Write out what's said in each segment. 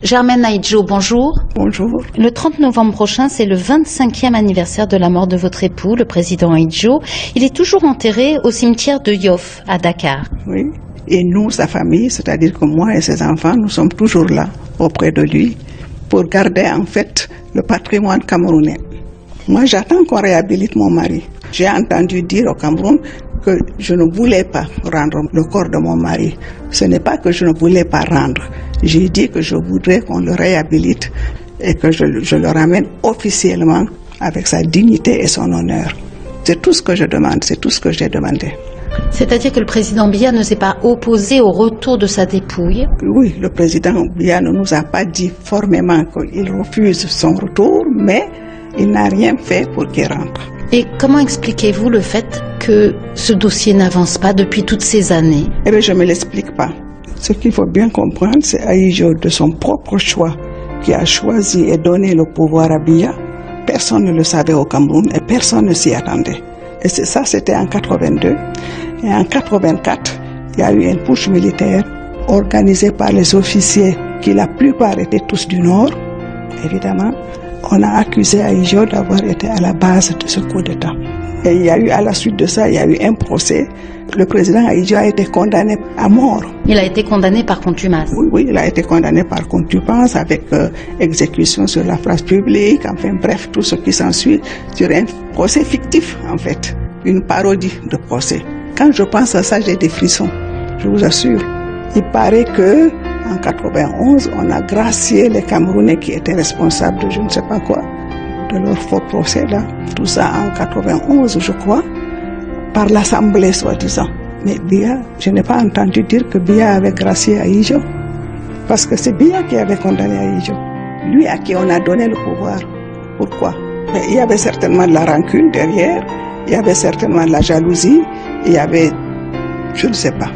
Germaine Aïdjo, bonjour. Bonjour. Le 30 novembre prochain, c'est le 25e anniversaire de la mort de votre époux, le président Aïdjo. Il est toujours enterré au cimetière de Yoff, à Dakar. Oui. Et nous, sa famille, c'est-à-dire que moi et ses enfants, nous sommes toujours là, auprès de lui, pour garder en fait le patrimoine camerounais. Moi, j'attends qu'on réhabilite mon mari. J'ai entendu dire au Cameroun que je ne voulais pas rendre le corps de mon mari. Ce n'est pas que je ne voulais pas rendre. J'ai dit que je voudrais qu'on le réhabilite et que je le ramène officiellement avec sa dignité et son honneur. C'est tout ce que je demande, c'est tout ce que j'ai demandé. C'est-à-dire que le président Biya ne s'est pas opposé au retour de sa dépouille? Oui, le président Biya ne nous a pas dit formellement qu'il refuse son retour, mais il n'a rien fait pour qu'il rentre. Et comment expliquez-vous le fait que ce dossier n'avance pas depuis toutes ces années? Eh bien, je ne me l'explique pas. Ce qu'il faut bien comprendre, c'est Aïdjo, de son propre choix, qui a choisi et donné le pouvoir à Biya. Personne ne le savait au Cameroun et personne ne s'y attendait. Et c'est ça, c'était en 82. Et en 84, il y a eu une putsch militaire organisée par les officiers, qui la plupart étaient tous du Nord, évidemment. On a accusé Aïdjo d'avoir été à la base de ce coup d'État. Et il y a eu, à la suite de ça, il y a eu un procès. Le président Aïdjo a été condamné à mort. Il a été condamné par contumace? Oui, il a été condamné par contumace avec exécution sur la place publique, enfin bref, tout ce qui s'ensuit sur un procès fictif en fait, une parodie de procès. Quand je pense à ça, j'ai des frissons, je vous assure. Il paraît que en 91, on a gracié les Camerounais qui étaient responsables de je ne sais pas quoi, de leur faux procès là. Tout ça en 91, je crois, par l'Assemblée soi-disant. Mais Biya, je n'ai pas entendu dire que Biya avait gracié Aïdjo, parce que c'est Biya qui avait condamné Aïdjo. Lui à qui on a donné le pouvoir. Pourquoi? Mais il y avait certainement de la rancune derrière, il y avait certainement de la jalousie, il y avait, je ne sais pas.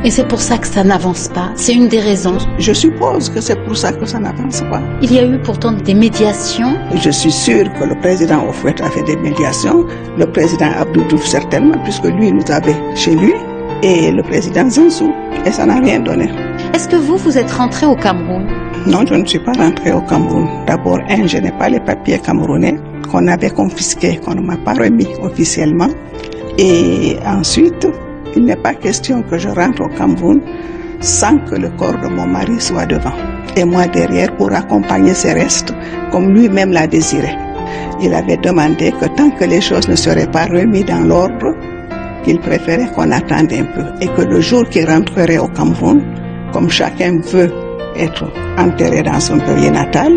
Et c'est pour ça que ça n'avance pas? C'est une des raisons? Je suppose que c'est pour ça que ça n'avance pas. Il y a eu pourtant des médiations? Je suis sûr que le président Houphouët a fait des médiations, le président Abdou Diouf certainement, puisque lui nous avait chez lui, et le président Zinsou, et ça n'a rien donné. Est-ce que vous êtes rentré au Cameroun? Non, je ne suis pas rentré au Cameroun. D'abord, je n'ai pas les papiers camerounais qu'on avait confisqués, qu'on ne m'a pas remis officiellement. Et ensuite, il n'est pas question que je rentre au Cameroun sans que le corps de mon mari soit devant. Et moi derrière pour accompagner ses restes, comme lui-même l'a désiré. Il avait demandé que tant que les choses ne seraient pas remises dans l'ordre, qu'il préférait qu'on attende un peu. Et que le jour qu'il rentrerait au Cameroun, comme chacun veut être enterré dans son pays natal,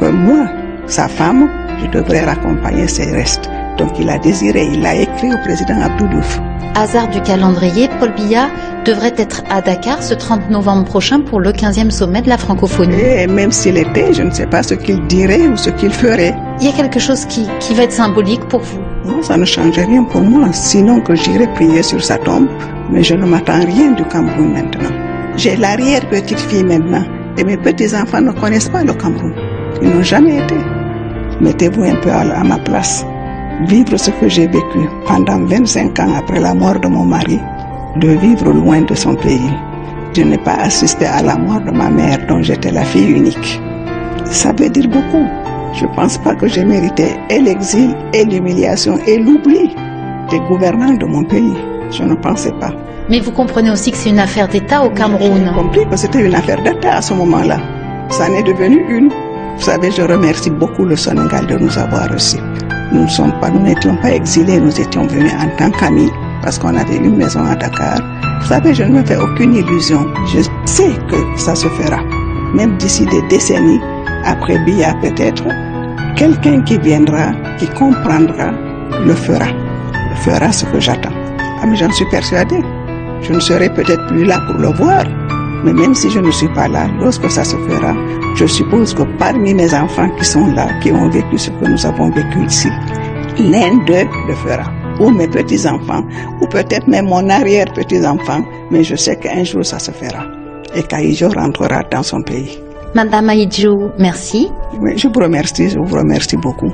que moi, sa femme, je devrais raccompagner ses restes. Donc il a désiré, il l'a écrit au président Abdou Diouf. Hasard du calendrier, Paul Biya devrait être à Dakar ce 30 novembre prochain pour le 15e sommet de la francophonie. Et même s'il était, je ne sais pas ce qu'il dirait ou ce qu'il ferait. Il y a quelque chose qui va être symbolique pour vous? Non, ça ne change rien pour moi, sinon que j'irai prier sur sa tombe. Mais je ne m'attends rien du Cameroun maintenant. J'ai l'arrière-petite-fille maintenant. Et mes petits-enfants ne connaissent pas le Cameroun. Ils n'ont jamais été. Mettez-vous un peu à ma place. Vivre ce que j'ai vécu pendant 25 ans après la mort de mon mari, de vivre loin de son pays. Je n'ai pas assisté à la mort de ma mère dont j'étais la fille unique. Ça veut dire beaucoup. Je ne pense pas que j'ai mérité et l'exil et l'humiliation et l'oubli des gouvernants de mon pays. Je ne pensais pas. Mais vous comprenez aussi que c'est une affaire d'État au Cameroun? J'ai compris que c'était une affaire d'État à ce moment-là. Ça en est devenu une. Vous savez, je remercie beaucoup le Sénégal de nous avoir reçus. Nous n'étions pas exilés, nous étions venus en tant qu'amis parce qu'on avait une maison à Dakar. Vous savez, je ne me fais aucune illusion. Je sais que ça se fera. Même d'ici des décennies, après Biya peut-être, quelqu'un qui viendra, qui comprendra, le fera. Le fera ce que j'attends. Ah, mais j'en suis persuadée. Je ne serai peut-être plus là pour le voir. Mais même si je ne suis pas là, lorsque ça se fera, je suppose que parmi mes enfants qui sont là, qui ont vécu ce que nous avons vécu ici, l'un d'eux le fera. Ou mes petits-enfants, ou peut-être même mon arrière-petits-enfant, mais je sais qu'un jour ça se fera. Et qu'Aïdjo rentrera dans son pays. Madame Aïdjo, merci. Oui, je vous remercie beaucoup.